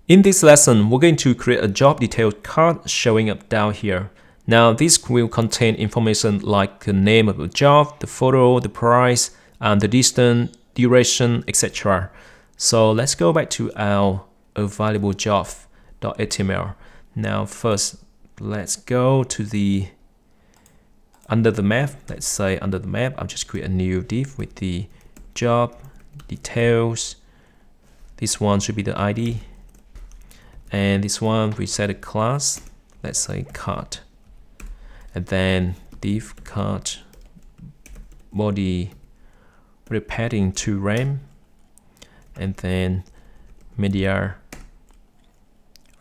In this lesson, we're going to create a job detailed card showing up down here. Now, this will contain information like the name of the job, the photo, the price, and the distance, duration, etc. So let's go back to our available job.html. Now, first, let's go to the under the map. Let's say under the map, I'll just create a new div with the job details. This one should be the ID. And this one, we set a class, let's say cart, and then div cart body repeating to RAM, and then media.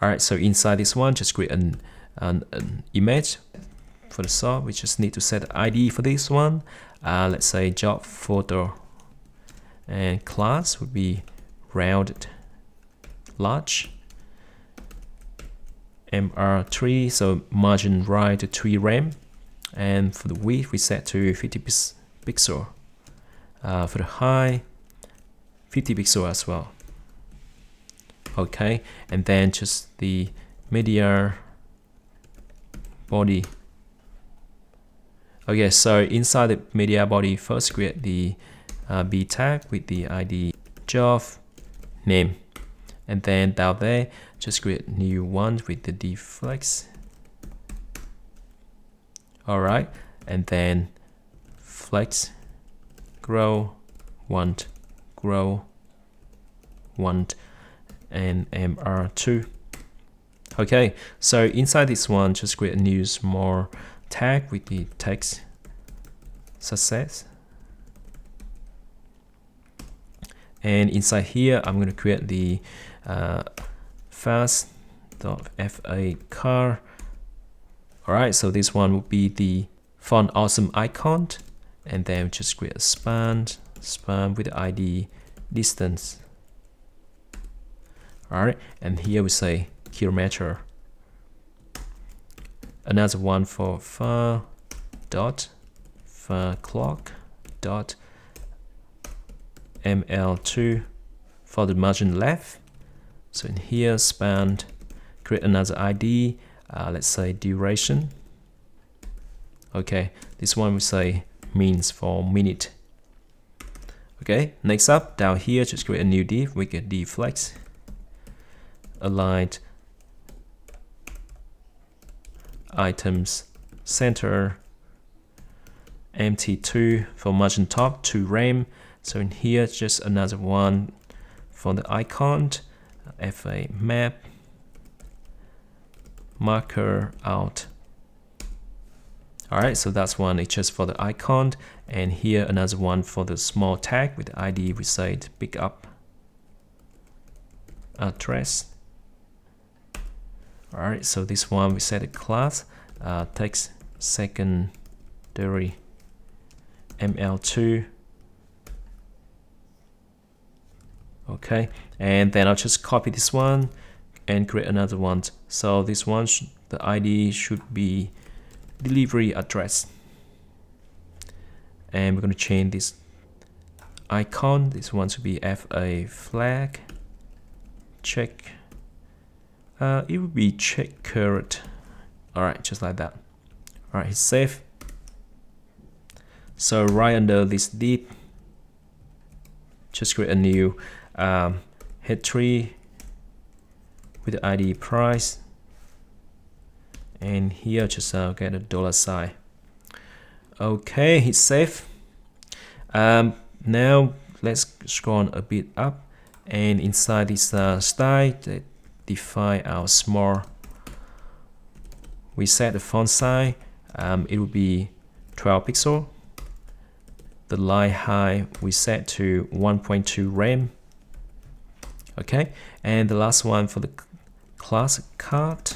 Alright, so inside this one, just create an image for the source. We just need to set ID for this one. Let's say job photo, and class would be rounded large. MR3, so margin right to 3 rem, and for the width we set to 50 pixel. For the height, 50 pixel as well. Okay, and then just the media body. Okay, so inside the media body, first create the B tag with the ID job name, and then down there just create new one with the deflex. Alright, and then flex grow want and MR2. Okay, so inside this one, just create a new small tag with the text success. And inside here, I'm going to create the fast.fa car. Alright, so this one will be the font awesome icon, and then just create a span with the ID distance. Alright, and here we say kilometer. Another one for far clock dot ML2 for the margin left. So in here, span, create another ID, let's say duration. Okay, this one we say means for minute. Okay, next up, down here, just create a new div, we get deflex, aligned items center, MT2 for margin top to RAM. So in here, just another one for the icon, FA map, marker out. Alright, so that's one, it's just for the icon, and here another one for the small tag with the ID we say pick up address. Alright, so this one we set a class, text secondary ML2. Okay, and then I'll just copy this one and create another one. So this one, the ID should be delivery address, and we're going to change this icon. This one to be FA flag check. It would be check current. Alright, just like that. Alright, hit save. So right under this div, just create a new head tree with the ID price, and here just get a $sign. Okay, hit save. Now let's scroll on a bit up, and inside this style, define our small. We set the font size. It will be 12 pixel. The line height we set to 1.2 rem. Okay, and the last one for the class card,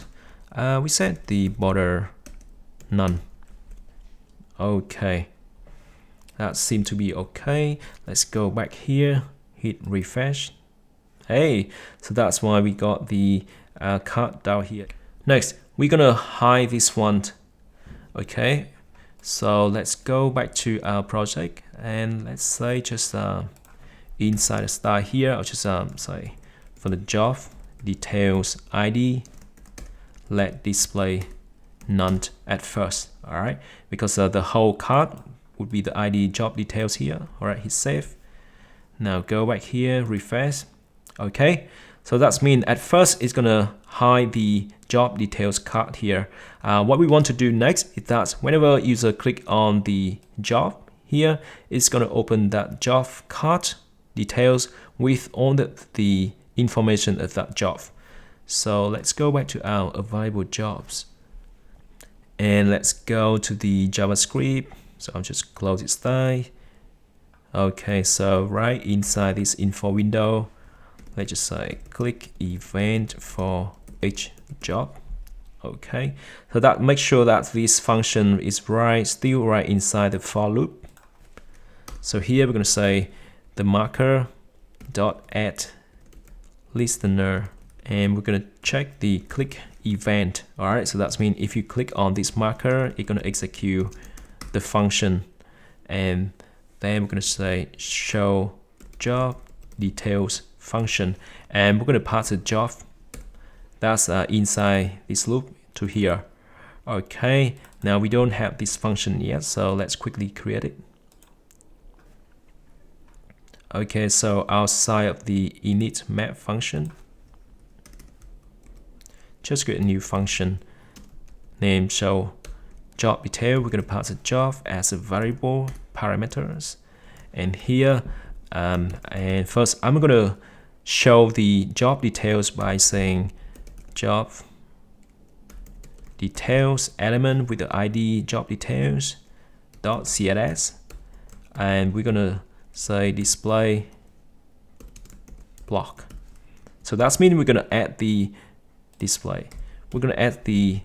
we set the border none. Okay, that seemed to be okay. Let's go back here, hit refresh. Hey, so that's why we got the card down here. Next, we're gonna hide this one. Okay, so let's go back to our project, and let's say just inside the style here, I'll just say for the job details ID, let display none at first. All right, because the whole card would be the ID job details here. All right, hit save. Now go back here, refresh. Okay, so that's mean at first it's gonna hide the job details card here. What we want to do next is that whenever user click on the job here, it's gonna open that job card details with all the information of that job. So let's go back to our available jobs. And let's go to the JavaScript. So I'll just close it style. Okay, so right inside this info window, let's just say click event for each job. Okay, so that makes sure that this function is still right inside the for loop. So here we're going to say the marker dot add listener, and we're going to check the click event. All right, so that's mean if you click on this marker, it's going to execute the function, and then we're going to say show job details function, and we're going to pass the job that's inside this loop to here. Okay, now we don't have this function yet, so let's quickly create it. Okay, so outside of the init map function, just create a new function named show job detail. We're going to pass a job as a variable parameters, and here and first I'm going to show the job details by saying job details element with the ID job details dot CSS, and we're going to say display block. So that's mean we're going to add the display. We're going to add the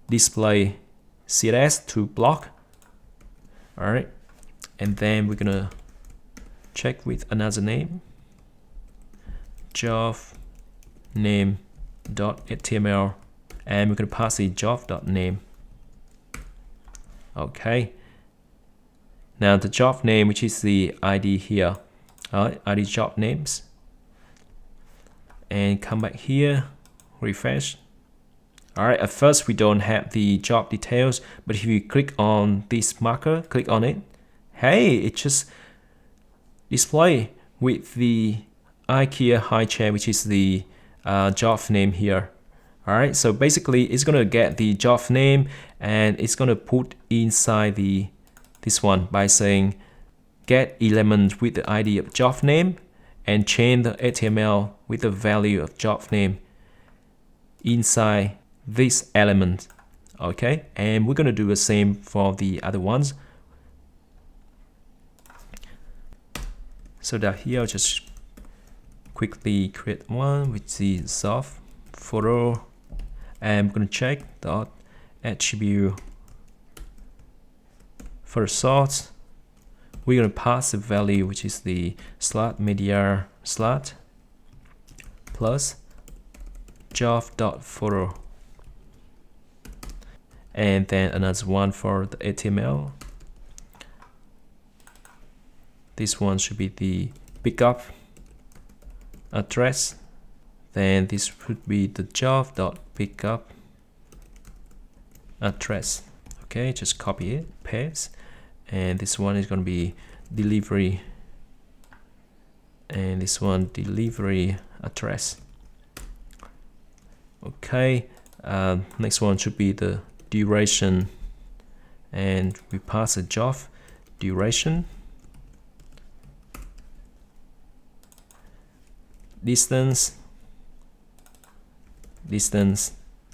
display CSS to block. All right, and then we're going to check with another name, job name dot html, and we're going to pass the job dot name. Okay, now the job name, which is the ID here, ID job names, and come back here, refresh. All right, at first we don't have the job details, but if you click on this marker, click on it, hey, it just display with the IKEA high chair, which is the job name here. All right, so basically it's gonna get the job name and it's gonna put inside this one by saying get element with the ID of job name and change the HTML with the value of job name inside this element. Okay, and we're gonna do the same for the other ones. So that here I'll just quickly create one with the soft photo, and I'm gonna check dot attribute for sort. We're gonna pass the value, which is the slot media slot plus job.photo, and then another one for the HTML. This one should be the pickup address. Then this would be the job.pickup address. Okay, just copy it, paste, and this one is going to be delivery, and this one delivery address. Okay, next one should be the duration, and we pass a job duration, distance,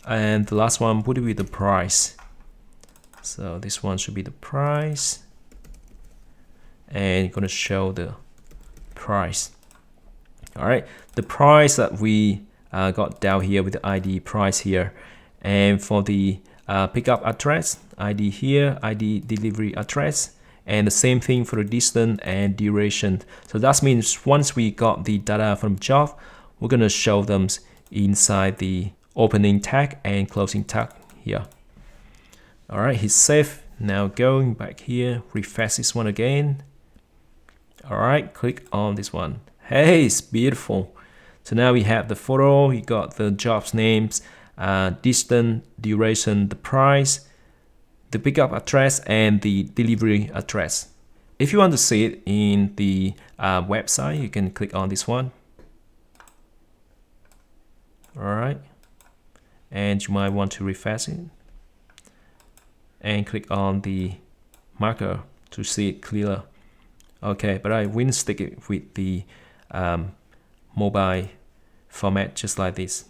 and the last one would be the price. So this one should be the price, and gonna show the price. All right, the price that we got down here with the ID price here, and for the pickup address, ID here, ID delivery address, and the same thing for the distance and duration. So that means once we got the data from job, we're gonna show them inside the opening tag and closing tag here. All right, hit save. Now going back here, refresh this one again. All right, click on this one. Hey, it's beautiful. So now we have the photo, you got the jobs names, distance, duration, the price, the pickup address, and the delivery address. If you want to see it in the website, you can click on this one. All right, and you might want to refresh it and click on the marker to see it clearer. Okay, but I will stick it with the mobile format just like this.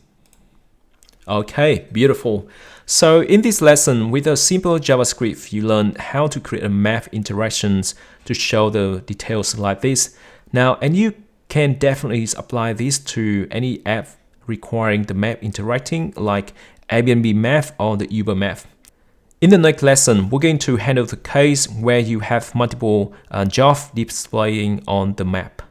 Okay, beautiful. So in this lesson, with a simple JavaScript, you learn how to create a map interactions to show the details like this. Now, and you can definitely apply this to any app requiring the map interacting, like Airbnb map or the Uber map. In the next lesson, we're going to handle the case where you have multiple jobs displaying on the map.